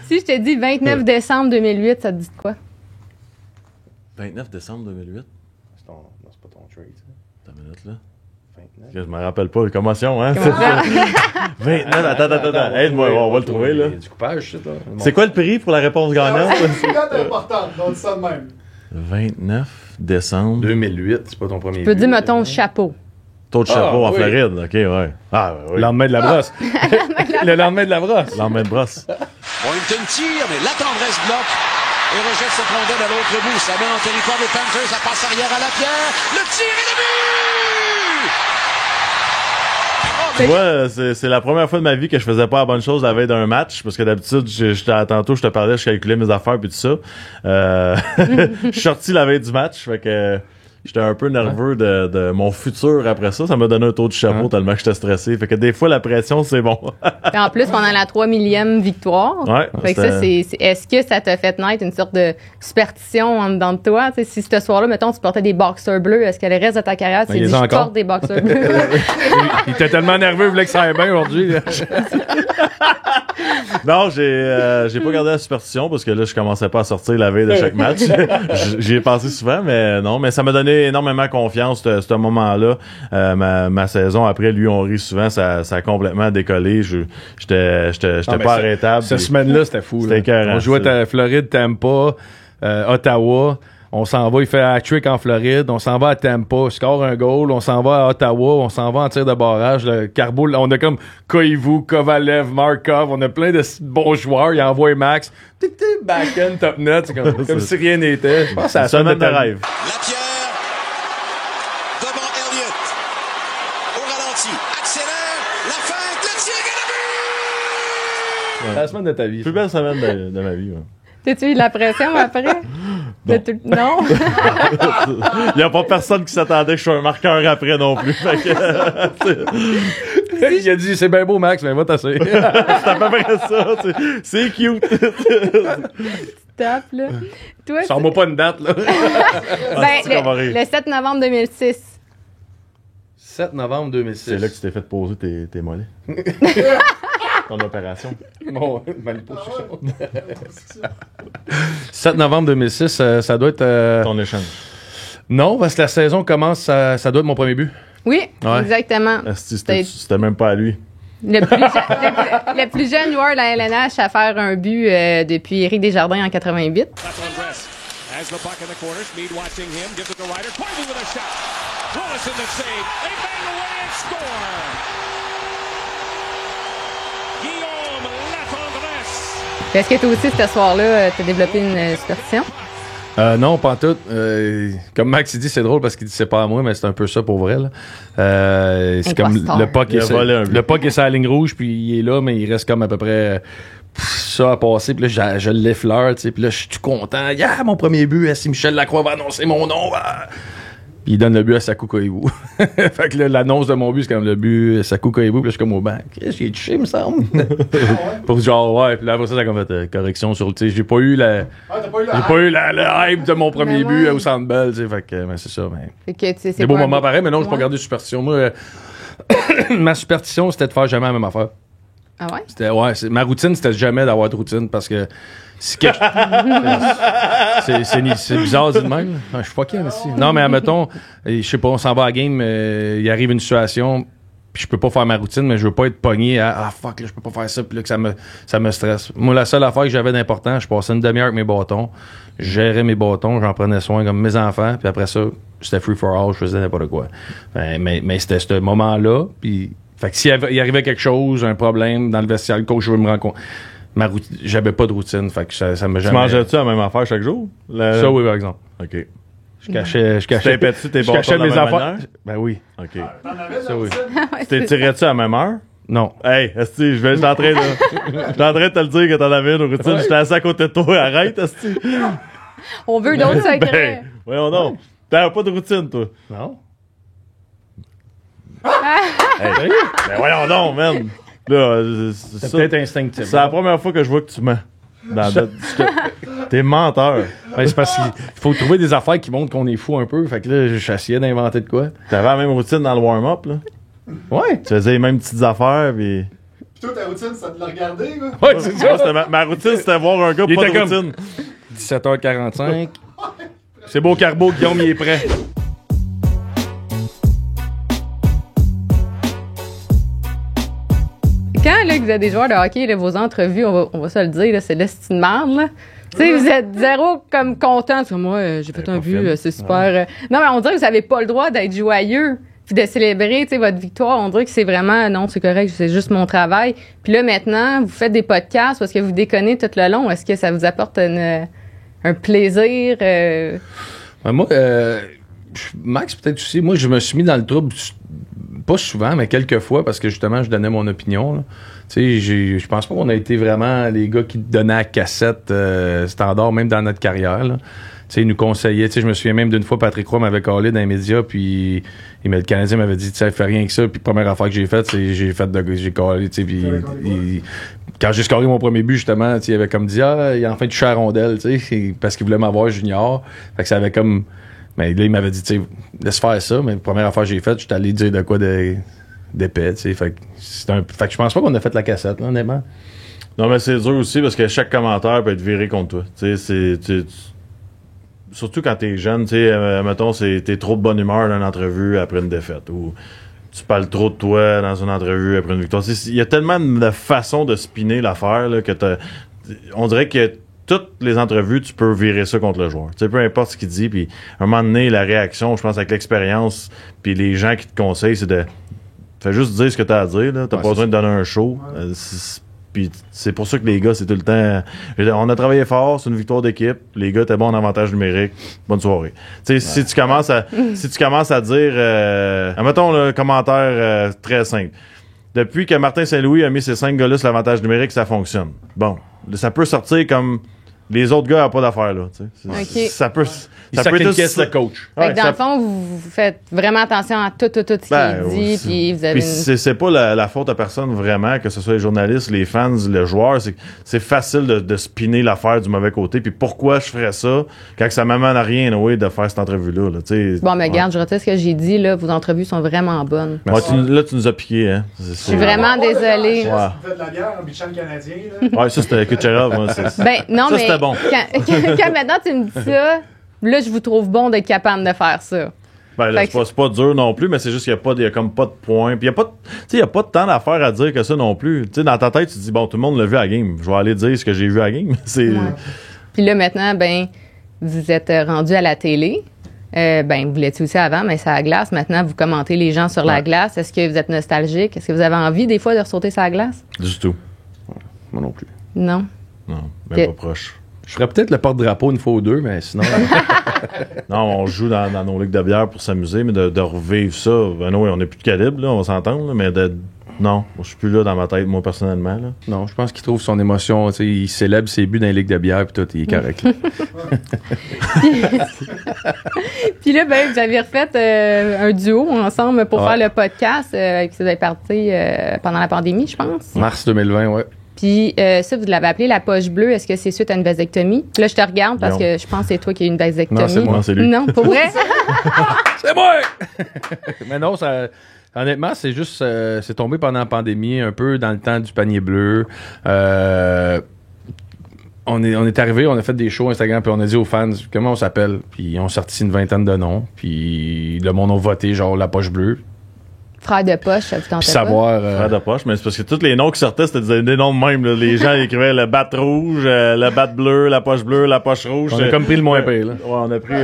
S1: Si je te dis 29 décembre 2008, ça te dit de quoi?
S4: 29 décembre 2008.
S3: C'est pas ton trade, ça.
S4: T'as une minute, là.
S3: 29.
S4: Je me rappelle pas, les commotions, hein?
S1: Comment ça?
S4: 29, attends. Aide-moi, on va le trouver, là.
S3: Il y a du coupage, c'est ça.
S4: C'est quoi le prix pour la réponse gagnante?
S2: C'est quand important, on dit ça de même.
S4: 29 décembre.
S3: 2008, c'est pas ton premier
S1: Je peux
S3: but.
S1: dire, mettons, chapeau.
S4: Taux de chapeau en
S3: oui.
S4: Floride. OK, ouais. Ah, oui.
S3: Lendemain de la brosse. Le lendemain de la brosse.
S4: Lendemain de brosse.
S6: Boynton tire, mais la tendresse bloque et rejette cette rondelle à l'autre bout. Ça met en territoire des Panthers, ça passe arrière à la pierre. Le tir et le but!
S4: Tu vois, c'est la première fois de ma vie que je faisais pas la bonne chose la veille d'un match, parce que d'habitude, tantôt, je te parlais, je calculais mes affaires puis tout ça. Je suis sorti la veille du match, fait que j'étais un peu nerveux de mon futur après ça. Ça m'a donné un taux de chapeau tellement que j'étais stressé. Fait que des fois, la pression, c'est bon.
S1: Puis en plus, pendant la 3 millième victoire.
S4: Ouais,
S1: Fait que ça, est-ce que ça t'a fait naître une sorte de superstition en dedans de toi? T'sais, si ce soir-là, mettons, tu portais des boxers bleus, est-ce que le reste de ta carrière, tu t'es
S3: Il les
S1: dit,
S3: a
S1: je
S3: encore.
S1: porte des boxers bleus?
S3: Il était tellement nerveux, il voulait que ça aille bien aujourd'hui. là.
S4: Non, j'ai pas gardé la superstition parce que là, je commençais pas à sortir la veille de chaque match. J'y ai pensé souvent, mais non. Mais ça m'a donné énormément confiance, ce moment-là. Ma saison après, lui, on rit souvent. Ça a complètement décollé. J'étais
S3: Ah, mais
S4: pas
S3: ça-
S4: arrêtable.
S3: Cette
S4: puis-
S3: semaine-là, c'était fou.
S4: C'était
S3: là.
S4: écœurant,
S3: On jouait
S4: ça.
S3: à Floride, Tampa, Ottawa. On s'en va, il fait un hat-trick en Floride. On s'en va à Tampa, score un goal. On s'en va à Ottawa, on s'en va en tir de barrage. Le Carbo, on a comme Koivu, Kovalev, Markov. On a plein de bons joueurs. Il envoie Max. Back-end, top net. C'est comme si rien n'était. Je pense que c'est la
S4: Semaine de
S3: ta vie.
S4: rêve.
S6: La pierre devant Elliott. Au ralenti. Accélère. La feinte. Le tir et le but!
S3: C'est la semaine de ta vie.
S4: Plus belle semaine de ma vie. Ouais.
S1: T'as-tu eu de la pression après? Non?
S4: Il y a pas personne qui s'attendait que je sois un marqueur après non plus. Fait que,
S3: Il a dit, c'est bien beau, Max, mais va tasser.
S4: c'est à peu près ça. C'est cute.
S1: Top, là. Toi,
S3: Sors-moi pas une date, là.
S4: c'est qu'on va rire.
S1: le 7 novembre 2006.
S3: 7 novembre 2006.
S4: C'est là que tu t'es fait poser tes mollets. Ton opération.
S3: Bon, manipulation. 7 novembre 2006, ça doit être...
S4: Ton échange.
S3: Non, parce que la saison commence, ça doit être mon premier but.
S1: Oui,
S3: Ouais.
S1: exactement.
S4: C'était même pas à lui.
S1: Le plus jeune joueur de la LNH à faire un but depuis Éric Desjardins en 88.
S7: Tendresse has the puck in the corner. Speed watching him. Gives it to Ryder. Koivu with a shot. Wallace in the save. They bang away and score. Guillaume Latendresse.
S1: Est-ce que toi aussi, ce soir-là, t'as développé une superstition?
S3: Non, pas en tout. Comme Max il dit, c'est drôle parce qu'il dit c'est pas à moi, mais c'est un peu ça pour vrai. Là. C'est comme
S1: Imposteur.
S3: le puck
S4: Il a volé un but.
S3: le puck est sur la ligne rouge, puis il est là, mais il reste comme à peu près ça à passer. Puis là, je l'effleure, tu sais. Puis là, je suis tout content. Yeah, mon premier but, si Michel Lacroix va annoncer mon nom. Puis il donne le but à Sakou Koivu. Fait que là, l'annonce de mon but, c'est comme le but Sakou Koivu. Puis là, je suis comme au banc. J'ai touché, il me semble. Pour genre, ouais. Puis là, après ça a comme fait correction sur le. Tu sais, j'ai pas eu le hype de mon premier but au Centre Bell. Tu sais, fait que c'est ça. Mais...
S1: Fait que, tu sais,
S3: des beaux moments pareils, mais non, je pas gardé de superstition. Moi, ma superstition, c'était de faire jamais la même affaire.
S1: Ah ouais?
S3: Ma routine, c'était jamais d'avoir de routine parce que c'est bizarre dit de même. Ah, je suis fucké aussi. Non, mais admettons, je sais pas, on s'en va à la game, il arrive une situation, puis je peux pas faire ma routine, mais je veux pas être pogné à fuck, là, je peux pas faire ça, puis là que ça me stresse. Moi, la seule affaire que j'avais d'important, je passais une demi-heure avec mes bâtons, je gérais mes bâtons, j'en prenais soin comme mes enfants, puis après ça, c'était free for all, je faisais n'importe quoi. Mais c'était ce moment-là, puis fait que s'il y arrivait quelque chose, un problème dans le vestiaire, le coach veut me rencontrer. J'avais pas de routine, fait que ça me jamais...
S4: Tu mangeais-tu la même affaire chaque jour?
S3: Ça, oui, par exemple.
S4: OK.
S3: Je cachais
S4: tes bâtons de
S3: mes
S4: la même
S3: affaires.
S4: manière?
S3: Ben oui.
S4: OK.
S3: Ça, oui.
S4: Tu tirais-tu à la même heure?
S3: Non.
S4: Hey, esti, je suis en train de te le dire que t'en avais une routine. J'étais assis à côté de toi. Arrête, esti.
S1: On veut d'autres secrets.
S4: Voyons donc. T'avais pas de routine, toi.
S3: Non.
S4: Hey, ben voyons donc, man. Là,
S3: c'est peut-être instinctif.
S4: C'est la première fois que je vois que tu mens. T'es menteur.
S3: Ben, c'est parce qu'il faut trouver des affaires qui montrent qu'on est fou un peu. Fait que là, j'essayais d'inventer de quoi.
S4: T'avais la même routine dans le warm-up, là?
S3: Ouais.
S4: Tu faisais les mêmes petites affaires, puis...
S8: Puis toi, ta routine, c'était de le regarder, quoi?
S3: Ouais, c'est ça.
S4: Ma routine, c'était voir un gars
S3: il
S4: pas de
S3: était
S4: routine.
S3: 17h45. C'est beau, Carbo, Guillaume, il est prêt.
S1: Quand là, vous êtes des joueurs de hockey, là, vos entrevues, on va se le dire, là, c'est l'esti de merde, là. Tu sais, vous êtes zéro comme content. Moi, j'ai fait un but, c'est super. Non, mais on dirait que vous n'avez pas le droit d'être joyeux puis de célébrer, tu sais, votre victoire. On dirait que c'est vraiment, non, c'est correct, c'est juste mon travail. Puis là, maintenant, vous faites des podcasts parce que vous déconnez tout le long. Est-ce que ça vous apporte un plaisir?
S3: Ben, moi, Max, peut-être aussi, moi, je me suis mis dans le trouble, pas souvent, mais quelques fois, parce que justement, je donnais mon opinion. Tu sais, je pense pas qu'on a été vraiment les gars qui donnaient à cassette standard, même dans notre carrière. Tu sais, ils nous conseillaient. Tu sais, je me souviens même d'une fois, Patrick Roy m'avait callé dans les médias, puis le Canadien m'avait dit, tu sais, fais rien que ça. Puis première affaire que j'ai faite, c'est j'ai callé, tu sais, puis quand j'ai scoré mon premier but, justement, tu sais, il avait comme dit, il a enfin touché à la rondelle, tu sais, parce qu'il voulait m'avoir junior. Fait que ça avait comme... Mais là, il m'avait dit, tu sais, laisse faire ça. Mais la première affaire que j'ai faite, j'étais allé dire de quoi d'épais, tu sais. Fait que je pense pas qu'on a fait la cassette, là, honnêtement.
S4: Non, mais c'est dur aussi parce que chaque commentaire peut être viré contre toi. Tu sais, surtout quand t'es jeune, tu sais, mettons, t'es trop de bonne humeur dans une entrevue après une défaite. Ou tu parles trop de toi dans une entrevue après une victoire. Il y a tellement de façons de spinner l'affaire, là, que on dirait que toutes les entrevues, tu peux virer ça contre le joueur. Tu sais, peu importe ce qu'il dit, puis à un moment donné, la réaction, je pense, avec l'expérience, puis les gens qui te conseillent, c'est de... Fais juste dire ce que t'as à dire, là. T'as pas besoin de donner un show. Puis c'est pour ça que les gars, c'est tout le temps... On a travaillé fort, c'est une victoire d'équipe. Les gars, t'es bon en avantage numérique. Bonne soirée. Tu sais, si tu commences à dire... Mettons le commentaire très simple. Depuis que Martin Saint-Louis a mis ces 5 gars-là sur l'avantage numérique, ça fonctionne. Bon, ça peut sortir comme... Les autres gars n'ont pas d'affaires, là. Tu sais.
S1: Okay.
S4: Ça peut être
S3: le coach.
S1: Fait que dans le fond, vous faites vraiment attention à tout ce qui est dit, puis vous avez...
S4: Puis c'est pas la faute à personne, vraiment, que ce soit les journalistes, les fans, le joueur. C'est facile de spinner l'affaire du mauvais côté. Puis pourquoi je ferais ça quand ça m'amène à rien, de faire cette entrevue-là. Là,
S1: bon, mais regarde, je retire ce que j'ai dit, là. Vos entrevues sont vraiment bonnes.
S4: Ouais, tu nous as piqué, hein.
S1: Je suis vraiment désolée.
S8: Vous faites de la bière en bitchant le Canadien, là.
S4: Ouais, ça, c'était Kucherov, moi.
S1: Ben, non,
S4: ça,
S1: mais...
S4: c'était bon.
S1: Quand maintenant tu me dis ça, là, je vous trouve bon d'être capable de faire ça.
S4: Ben là, c'est pas dur non plus, mais c'est juste qu'il y a comme pas de points. Puis il y a pas de temps d'affaire à dire que ça non plus. Tu sais, dans ta tête, tu te dis, bon, tout le monde l'a vu à la game. Je vais aller dire ce que j'ai vu à la game.
S1: Ouais. Puis là, maintenant, ben, vous êtes rendu à la télé. Ben, vous l'étiez aussi avant, mais c'est à la glace. Maintenant, vous commentez les gens sur la glace. Est-ce que vous êtes nostalgique? Est-ce que vous avez envie, des fois, de ressauter sur la glace?
S4: Du tout.
S3: Ouais, moi non plus.
S1: Non.
S4: Non, même pas proche.
S3: Je ferais peut-être le porte-drapeau une fois ou deux, mais sinon...
S4: Non, on joue dans nos ligues de bière pour s'amuser, mais de revivre ça, ben non, on n'a plus de calibre, là, on va s'entendre, là, mais non, je suis plus là dans ma tête, moi, personnellement. Là.
S3: Non, je pense qu'il trouve son émotion, tu sais, il célèbre ses buts dans les ligues de bière, puis tout, il est correct.
S1: Puis là, ben, vous avez refait un duo ensemble pour faire le podcast, que vous avez parti pendant la pandémie, je pense.
S3: Mars 2020, ouais.
S1: Puis ça, vous l'avez appelé la poche bleue. Est-ce que c'est suite à une vasectomie? Là, je te regarde parce que je pense que c'est toi qui as eu une vasectomie.
S4: Non, c'est moi, c'est lui.
S1: Non, pour vrai?
S3: C'est moi! Mais non, honnêtement, c'est juste... c'est tombé pendant la pandémie, un peu dans le temps du panier bleu. On est arrivé, on a fait des shows Instagram, puis on a dit aux fans comment on s'appelle. Puis ils ont sorti une vingtaine de noms. Puis le monde a voté, genre la poche bleue.
S1: Frère de poche, ça vous tentait
S3: Puis savoir...
S4: Frère de poche, mais c'est parce que tous les noms qui sortaient, c'était des noms de même. Là. Les gens écrivaient le bat rouge, le bat bleu, la poche rouge.
S3: On a comme pris le moins pire, là.
S4: Ouais, on a pris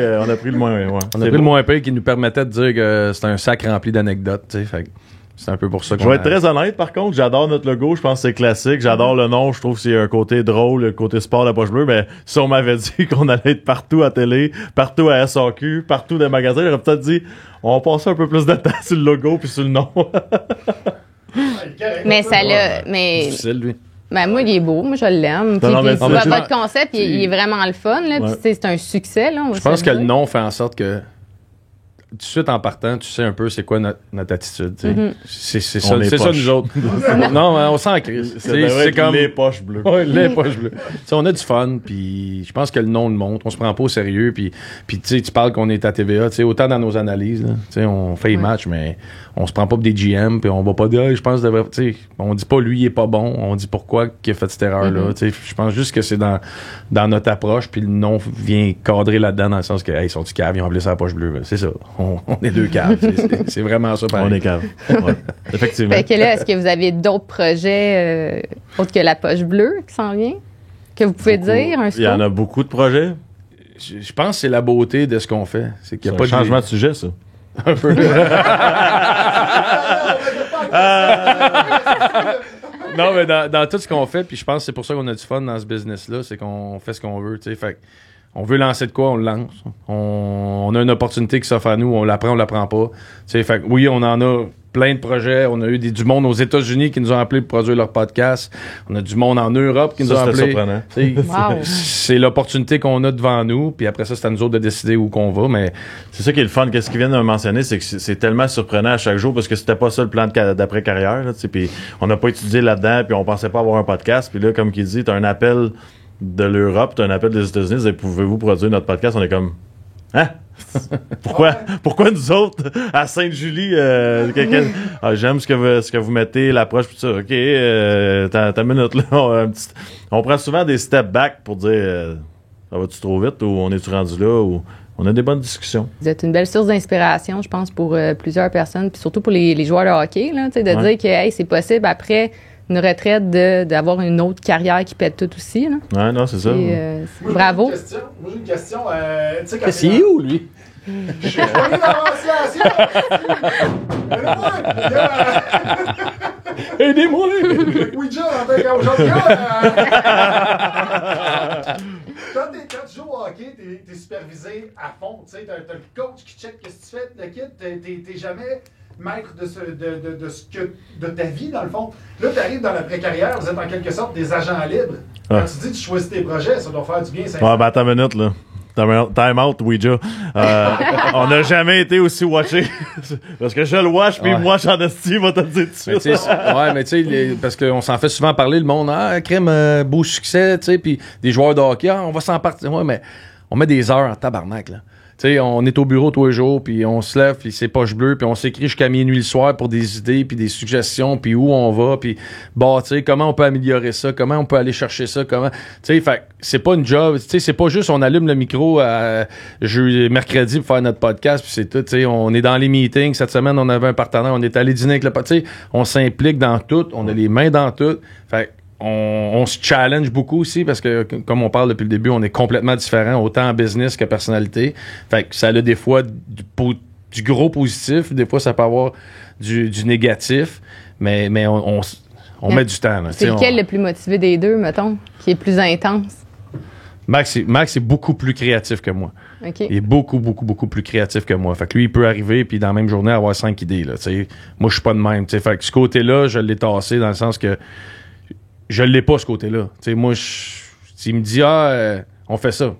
S4: le moins, ouais.
S3: On a pris le moins pire qui nous permettait de dire que c'était un sac rempli d'anecdotes, tu sais. Fait que c'est un peu pour ça qu'on
S4: Je vais être très honnête, par contre, j'adore notre logo, je pense que c'est classique, j'adore le nom, je trouve que c'est un côté drôle, le côté sport de la poche bleue, mais si on m'avait dit qu'on allait être partout à télé, partout à SAQ, partout dans les magasins, j'aurais peut-être dit, on va passer un peu plus de temps sur le logo puis sur le nom.
S1: Mais ça l'a... Mais...
S3: C'est difficile, lui.
S1: Ben moi, il est beau. Moi, je l'aime. Puis, votre concept, il est vraiment le fun. Là. Puis, c'est un succès. Là,
S3: je pense que le nom fait en sorte que tout de suite en partant, tu sais un peu c'est quoi notre attitude. C'est ça nous autres. Non, on s'en crise.
S4: C'est comme les poches bleues.
S3: Ouais, les poches bleues. T'sais, on a du fun, puis je pense que le nom le montre. On se prend pas au sérieux, puis tu parles qu'on est à TVA, autant dans nos analyses. Là, on fait les matchs, mais on se prend pas pour des GM, puis on va pas dire, je pense, on dit pas lui il est pas bon, on dit pourquoi qu'il a fait cette erreur-là. Je pense juste que c'est dans notre approche, puis le nom vient cadrer là-dedans dans le sens que, hey, ils sont du cave, ils ont appelé ça la poche bleue. C'est ça. On est deux caves. C'est vraiment ça, pareil.
S4: On est caves. Ouais. Effectivement.
S1: Fait que là, est-ce que vous avez d'autres projets autres que la poche bleue qui s'en vient? Que vous pouvez dire?
S4: Il y en a beaucoup de projets.
S3: Je pense que c'est la beauté de ce qu'on fait. C'est qu'il y a pas
S4: de changement de sujet, ça.
S3: Un peu. Non, mais dans tout ce qu'on fait, puis je pense que c'est pour ça qu'on a du fun dans ce business-là, c'est qu'on fait ce qu'on veut, tu sais. Fait on veut lancer de quoi, on le lance. On a une opportunité qui s'offre à nous, on la prend pas. Tu sais, fait oui, on en a plein de projets. On a eu du monde aux États-Unis qui nous ont appelés pour produire leur podcast. On a du monde en Europe qui nous ont appelés.
S4: Surprenant.
S3: C'est l'opportunité qu'on a devant nous. Puis après ça, c'est à nous autres de décider où qu'on va. Mais
S4: c'est ça qui est le fun. Qu'est-ce qu'ils viennent de mentionner, c'est que c'est tellement surprenant à chaque jour parce que c'était pas ça le plan d'après-carrière. Puis on n'a pas étudié là-dedans, puis on pensait pas avoir un podcast. Puis là, comme qu'il dit, t'as un appel de l'Europe, t'as un appel des États-Unis, pouvez-vous produire notre podcast? On est comme, hein? Pourquoi nous autres, à Sainte-Julie, j'aime ce que vous mettez, l'approche, pis ça, ok, t'as une minute, là, on prend souvent des step back pour dire, ça va-tu trop vite, ou on est-tu rendu là, ou on a des bonnes discussions.
S1: Vous êtes une belle source d'inspiration, je pense, pour plusieurs personnes, puis surtout pour les joueurs de hockey, là, de dire que, hey, c'est possible après une retraite d'avoir une autre carrière qui pète tout aussi. Là.
S4: Ouais, non, c'est ça.
S1: Bravo.
S8: Moi, j'ai une question. Tu sais, quand
S3: c'est où, lui?
S8: Je suis dans l'ancienne.
S3: Aidez-moi!
S8: Ouija, aujourd'hui. Quand tu joues au hockey, t'es supervisé à fond. Tu sais, t'as le coach qui check qu'est-ce que tu fais, le kid. T'es jamais maître de ta vie, dans le fond. Là, tu arrives dans l'après-carrière, vous êtes en quelque sorte des agents libres. Quand tu dis que tu choisis tes projets, ça doit faire du bien.
S4: Ouais, ben attends une minute, là. Time out, Ouija. On n'a jamais été aussi watché. Parce que je le watch, puis moi, j'en estime, va te le dire tout de suite.
S3: Mais tu sais, parce qu'on s'en fait souvent parler, le monde, crème, beau succès, tu sais, puis des joueurs de hockey, on va s'en partir. Ouais, mais on met des heures en tabarnak, là. Tu sais, on est au bureau tous les jours, puis on se lève, puis c'est poche bleue, puis on s'écrit jusqu'à minuit le soir pour des idées, puis des suggestions, puis où on va, puis tu sais, comment on peut améliorer ça, comment on peut aller chercher ça, comment... Tu sais, fait c'est pas une job, tu sais, c'est pas juste on allume le micro mercredi pour faire notre podcast, puis c'est tout, tu sais, on est dans les meetings. Cette semaine, on avait un partenaire, on est allé dîner avec le... Tu sais, on s'implique dans tout, on a les mains dans tout, fait on se challenge beaucoup aussi parce que, comme on parle depuis le début, on est complètement différents, autant en business que personnalité. Fait que ça a des fois du gros positif, des fois ça peut avoir du négatif, mais on met du temps. Là,
S1: c'est lequel le plus motivé des deux, mettons, qui est plus intense?
S3: Max est beaucoup plus créatif que moi.
S1: OK.
S3: Il est beaucoup, beaucoup, beaucoup plus créatif que moi. Fait que lui, il peut arriver puis dans la même journée avoir 5 idées. Là, t'sais. Moi, je suis pas de même. T'sais. Fait que ce côté-là, je l'ai tassé dans le sens que je l'ai pas, ce côté-là. T'sais, moi, s'il me dit on fait ça,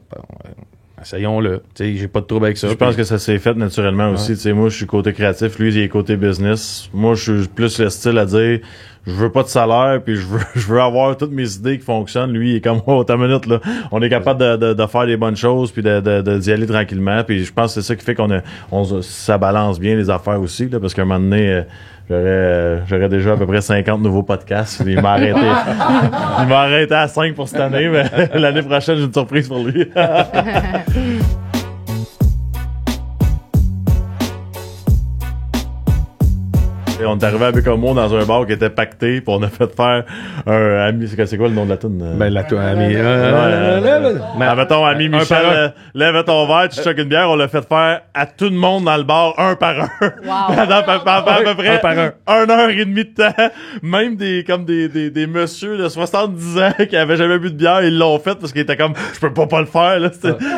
S3: essayons-le. T'sais, j'ai pas de trouble avec ça.
S4: Je pense que ça s'est fait naturellement aussi. T'sais, moi, je suis côté créatif, lui, il est côté business. Moi, je suis plus le style à dire je veux pas de salaire, puis je veux avoir toutes mes idées qui fonctionnent. Lui, il est comme ta minute là. On est capable de faire des bonnes choses, puis d'y aller tranquillement. Puis je pense que c'est ça qui fait ça balance bien les affaires aussi, là, parce qu'à un moment donné, j'aurais déjà à peu près 50 nouveaux podcasts. Il m'a arrêté à 5 pour cette année, mais l'année prochaine, j'ai une surprise pour lui. Et on est arrivé à Bécomo dans un bar qui était pacté, puis on a fait faire un ami. C'est quoi le nom de la toune?
S3: Ben, la toune, ami.
S4: Mettons, ami Michel, lève ton verre, tu choques une bière. On l'a fait faire à tout le monde dans le bar, un par un.
S1: Wow.
S4: Pendant à peu près
S3: un par un.
S4: 1 heure et demie de temps. Même des messieurs de 70 ans qui avaient jamais bu de bière, ils l'ont fait parce qu'ils étaient comme, je peux pas le faire, là.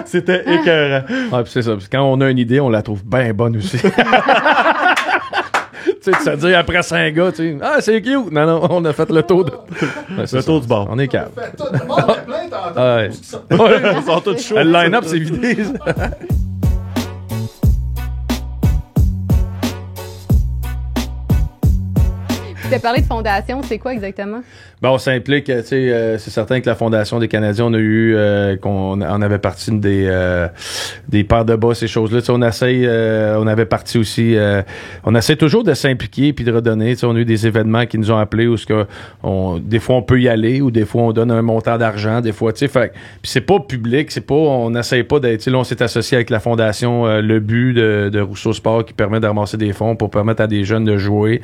S4: C'était écœurant.
S3: Ouais, pis c'est ça. Quand on a une idée, on la trouve bien bonne aussi. Tu sais, ça dit après 5 gars, tu sais, c'est cute. Non, on a fait le tour
S4: le tour du bar.
S3: On est calme.
S8: Fait tout le monde est plein, t'entends.
S3: Ouais.
S4: Ils sont tous chauds.
S3: Le line-up, c'est vidé.
S1: Tu as parlé de fondation, c'est quoi exactement?
S3: Ben, on s'implique, tu sais, c'est certain que la Fondation des Canadiens, on a eu, on avait parti des paires de bas, ces choses-là. Tu sais, on avait parti aussi, on essaie toujours de s'impliquer puis de redonner. Tu sais, on a eu des événements qui nous ont appelés où des fois on peut y aller ou des fois on donne un montant d'argent, des fois, tu sais, puis c'est pas public, on n'essaie pas d'être, tu sais, là, on s'est associé avec la Fondation Le But de Rousseau Sport qui permet de ramasser des fonds pour permettre à des jeunes de jouer.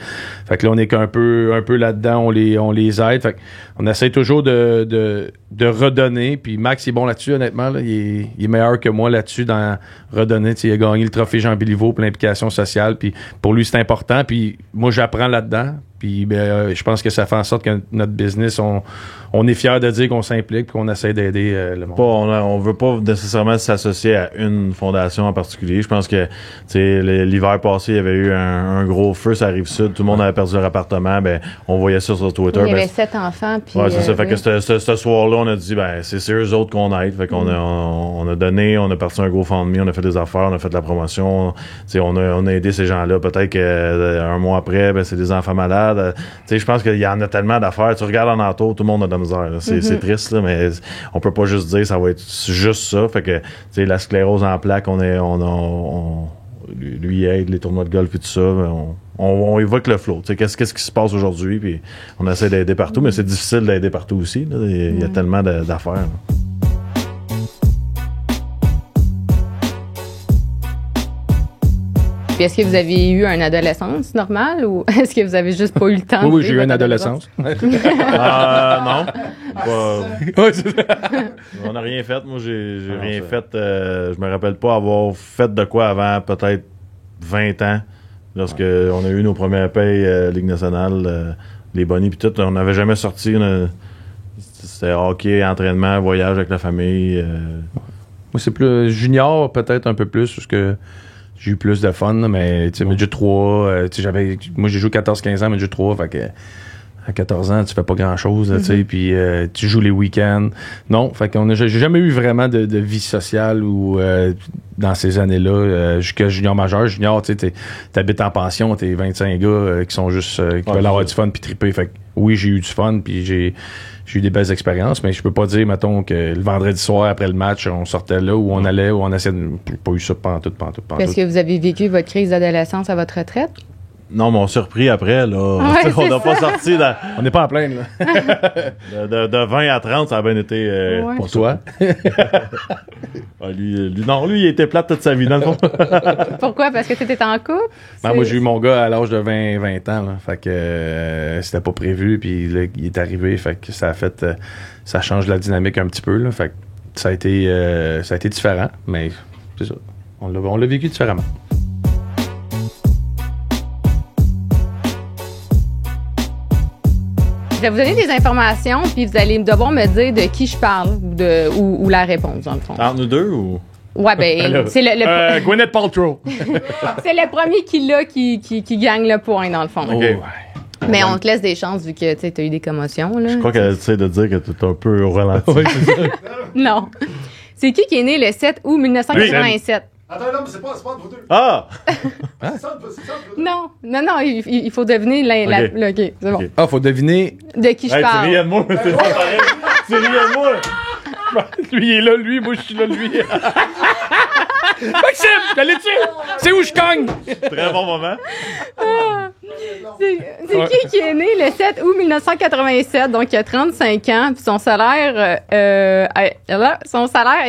S3: Fait que là, on est un peu là-dedans, on les aide. Fait on essaie toujours de redonner. Puis Max est bon là-dessus, honnêtement. Là. Il est meilleur que moi là-dessus dans redonner. T'sais, il a gagné le trophée Jean Béliveau pour l'implication sociale. Puis pour lui, c'est important. Puis moi, j'apprends là-dedans. Puis je pense que ça fait en sorte que notre business, on est fiers de dire qu'on s'implique et qu'on essaie d'aider le monde.
S4: On veut pas nécessairement s'associer à une fondation en particulier. Je pense que l'hiver passé, il y avait eu un gros feu sur la Rive-Sud. Tout le monde avait perdu leur appartement. Ben, on voyait ça sur Twitter.
S1: Il y avait 7 enfants. Puis,
S4: ouais, c'est ça. Fait que ce soir-là, on a dit, c'est eux autres qu'on aide. Fait qu'on on a donné, on a parti un gros GoFundMe, on a fait des affaires, on a fait de la promotion. On a aidé ces gens-là. Peut-être qu'un mois après, c'est des enfants malades. Je pense qu'il y en a tellement d'affaires. Tu regardes en entour, tout le monde a de la misère. C'est triste, là, mais on peut pas juste dire ça va être juste ça. Fait que la sclérose en plaques, lui aide les tournois de golf et tout ça. On évoque le flow. Qu'est-ce qui se passe aujourd'hui? Puis on essaie d'aider partout, mais c'est difficile d'aider partout aussi. Là. Il y a tellement d'affaires. Là.
S1: Puis est-ce que vous avez eu une adolescence normale ou est-ce que vous avez juste pas eu le temps?
S3: Oui, j'ai eu une adolescence.
S4: Non. On n'a rien fait. Moi, j'ai rien fait. Je me rappelle pas avoir fait de quoi avant peut-être 20 ans. Lorsque on a eu nos premières payes Ligue nationale, les bonnies puis tout. On n'avait jamais sorti. C'était hockey, entraînement, voyage avec la famille.
S3: Moi, c'est plus junior, peut-être un peu plus, parce que j'ai eu plus de fun, là, mais tu sais, midget 3, moi j'ai joué 14-15 ans, midget 3, fait que à 14 ans, tu fais pas grand-chose, tu sais, puis tu joues les week-ends. Non, fait qu'on j'ai jamais eu vraiment de vie sociale ou dans ces années-là, jusqu'à junior majeur. Junior, tu sais, t'habites en pension, t'es 25 gars qui sont juste, qui veulent avoir du fun puis triper. Fait que oui, j'ai eu du fun puis j'ai eu des belles expériences, mais je peux pas dire, mettons, que le vendredi soir, après le match, on sortait là, où on allait, où on essayait de... J'ai pas eu ça pantoute.
S1: Est-ce que vous avez vécu votre crise d'adolescence à votre retraite?
S4: Non, mais on s'est repris après, là.
S1: Ouais,
S4: on n'a pas sorti...
S3: On n'est pas en pleine, là.
S4: de 20 à 30, ça a bien été...
S3: Pour toi.
S4: Lui, il était plate toute sa vie, dans le fond.
S1: Pourquoi? Parce que tu étais en couple?
S3: Moi, j'ai eu mon gars à l'âge de 20 ans, là. Fait que c'était pas prévu, puis là, il est arrivé, fait que ça a fait... ça change la dynamique un petit peu, là. Fait que ça a été différent, mais c'est ça. On l'a vécu différemment.
S1: vais vous donner des informations, puis vous allez devoir me dire de qui je parle ou la réponse, dans le fond.
S4: Entre nous deux ou?
S1: Ouais, ben, c'est le
S3: Gwyneth Paltrow.
S1: c'est le premier qui l'a qui gagne le point, dans le fond.
S4: OK.
S1: Mais on te laisse des chances vu que tu as eu des commotions. Là.
S4: Je crois qu'elle essaie de dire que tu es un peu au ralenti.
S3: Oui, c'est ça.
S1: Non. C'est qui est né le 7 août 1987?
S8: Attends, non, mais c'est pas entre vous deux.
S4: Ah!
S8: C'est entre vous deux.
S1: Non, il faut deviner OK, c'est bon.
S4: Ok.
S3: Ah, faut deviner.
S1: De qui je
S4: Hey, tu
S1: parle.
S4: riais de moi, mais c'est pas pareil. Tu riais de moi.
S3: Lui, il est là, lui, moi, je suis là, lui. Maxime, l'allais-tu? C'est où je cogne?
S4: Très bon moment.
S1: C'est qui est né le 7 août 1987, donc il a 35 ans, puis son salaire est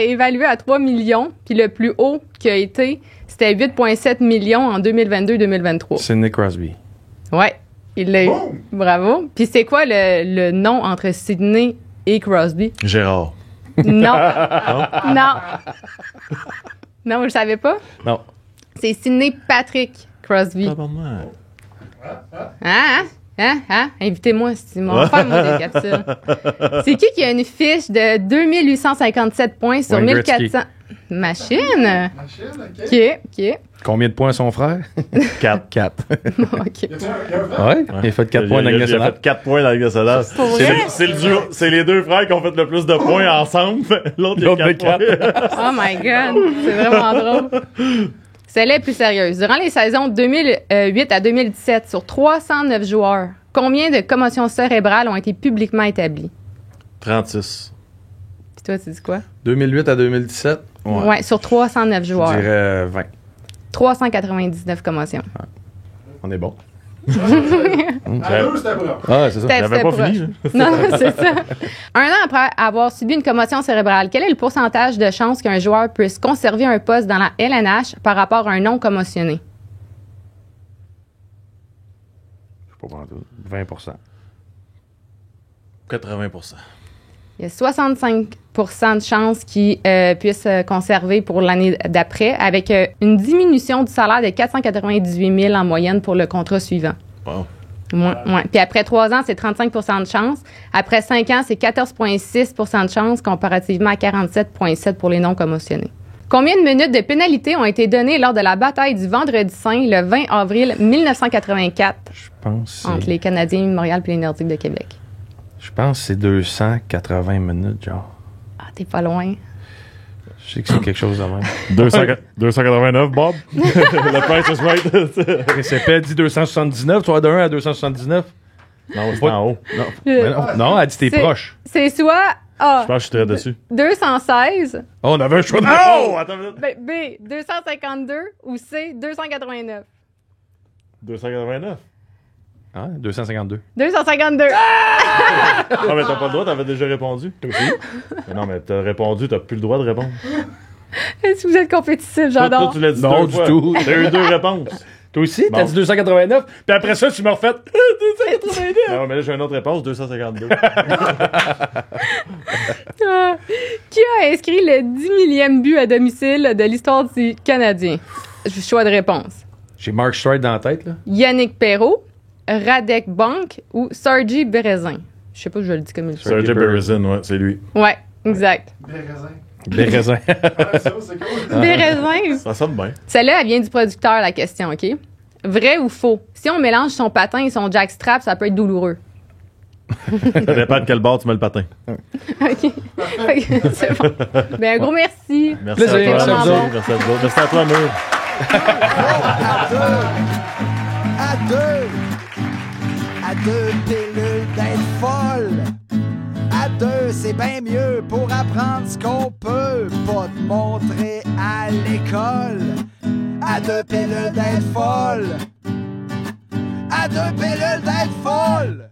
S1: évalué à 3 millions, puis le plus haut qui a été, c'était 8,7 millions en 2022-2023.
S3: C'est Nick Crosby.
S1: Ouais, il l'a eu.
S8: Boom!
S1: Bravo. Puis c'est quoi le nom entre Sidney et Crosby?
S4: Gérard.
S1: Non. Non. Non, vous le savez pas?
S3: Non.
S1: C'est Sidney Patrick Crosby. Invitez-moi, c'est mon frère, moi, des capsules. C'est qui a une fiche de 2857 points sur
S3: Wayne
S1: 1400?
S3: Gretzky.
S1: Machine.
S8: Machine, OK.
S1: OK.
S3: Combien de points son frère?
S4: 4.
S3: 4.
S1: OK.
S8: Y a-tu un frère?
S3: Ouais, il a fait 4 points dans la Ligue
S4: Il a
S3: nationale.
S4: fait 4 points dans la Ligue nationale.
S1: Pour vrai?
S4: C'est le duo. C'est les deux frères qui ont fait le plus de points ensemble. L'autre, il
S3: L'autre
S4: a
S3: de
S4: 4 points.
S1: Oh my God. C'est vraiment drôle. Celle-là est plus sérieuse. Durant les saisons 2008 à 2017, sur 309 joueurs, combien de commotions cérébrales ont été publiquement établies?
S4: 36.
S1: Puis toi, tu dis quoi?
S3: 2008 à 2017?
S1: Ouais, sur 309
S3: Je
S1: joueurs.
S3: dirais 20.
S1: 399 commotions.
S3: On est bon.
S8: À deux, c'était bon.
S3: Ah, c'est ça.
S1: C'était-
S4: J'avais pas
S1: c'était
S4: fini.
S1: proche. Non, c'est ça. Un an après avoir subi une commotion cérébrale, quel est le pourcentage de chances qu'un joueur puisse conserver un poste dans la LNH par rapport à un non commotionné?
S3: Je sais pas tout. 20%.
S4: 80%.
S1: Il y a 65 de chances qu'il puisse conserver pour l'année d'après, avec une diminution du salaire de 498 000 en moyenne pour le contrat suivant.
S4: Wow.
S1: Ouais. Puis après 3 ans, c'est 35 de chance. Après 5 ans, c'est 14,6 de chance comparativement à 47,7 pour les non commotionnés. Combien de minutes de pénalité ont été données lors de la bataille du Vendredi Saint le 20 avril 1984
S3: Je pense
S1: entre
S3: que
S1: les Canadiens de Montréal et les Nordiques de Québec?
S3: c'est 280 minutes, genre.
S1: Ah, t'es pas loin.
S3: Je sais que c'est quelque chose de même.
S4: 289, Bob. Le price is right.
S3: RCP dit 279, tu vas de 1 à 279?
S4: Non, c'est en haut.
S3: Non, mais non, elle dit t'es
S1: C'est-
S3: proche.
S1: C'est soit A,
S4: Je pense que je suis très dessus.
S1: 216,
S3: Oh, on avait un choix de
S4: Oh! Attends une minute.
S1: B, 252 ou C, 289.
S4: 289.
S3: Ah, 252.
S1: 252.
S4: Ah, mais t'as pas le droit, t'avais déjà répondu. Mais non, mais t'as répondu, t'as plus le droit de répondre.
S1: Est-ce que vous êtes compétitif,
S4: Toi,
S1: j'adore.
S4: tu l'as dit
S3: Non,
S4: deux
S3: du
S4: fois.
S3: tout.
S4: T'as eu 2 réponses.
S3: Toi aussi, t'as
S4: Bon.
S3: dit 289, puis après ça, tu m'as refait 289.
S4: Non, mais là, j'ai une autre réponse, 252.
S1: Ah. Qui a inscrit le 10 millième but à domicile de l'histoire du Canadien? Choix de réponse.
S3: J'ai Mark Stride dans la tête, là.
S1: Yannick Perrault, Radek Bonk ou Sergei Berezin? Je sais pas si je le dis comme il faut.
S4: Sergey Berezin, ouais, c'est lui.
S1: Ouais, exact.
S8: Des raisins.
S3: Les raisins.
S8: Ah, ça, c'est cool.
S1: Berezin.
S4: Ça sonne bien.
S1: Celle-là, elle vient du producteur, la question, OK? Vrai ou faux? Si on mélange son patin et son jackstrap, ça peut être douloureux.
S4: Ça dépend de quel bord tu mets le patin.
S1: OK. C'est bon. Ben, un gros merci.
S4: Merci
S3: Plaisir,
S4: à toi.
S3: merci à vous autres.
S4: Merci à vous autres. Merci à toi, Mur.
S2: À deux pilules d'être folle. À deux, c'est bien mieux pour apprendre ce qu'on peut pas te montrer à l'école. À deux pilules d'être folle. À deux pilules d'être folle.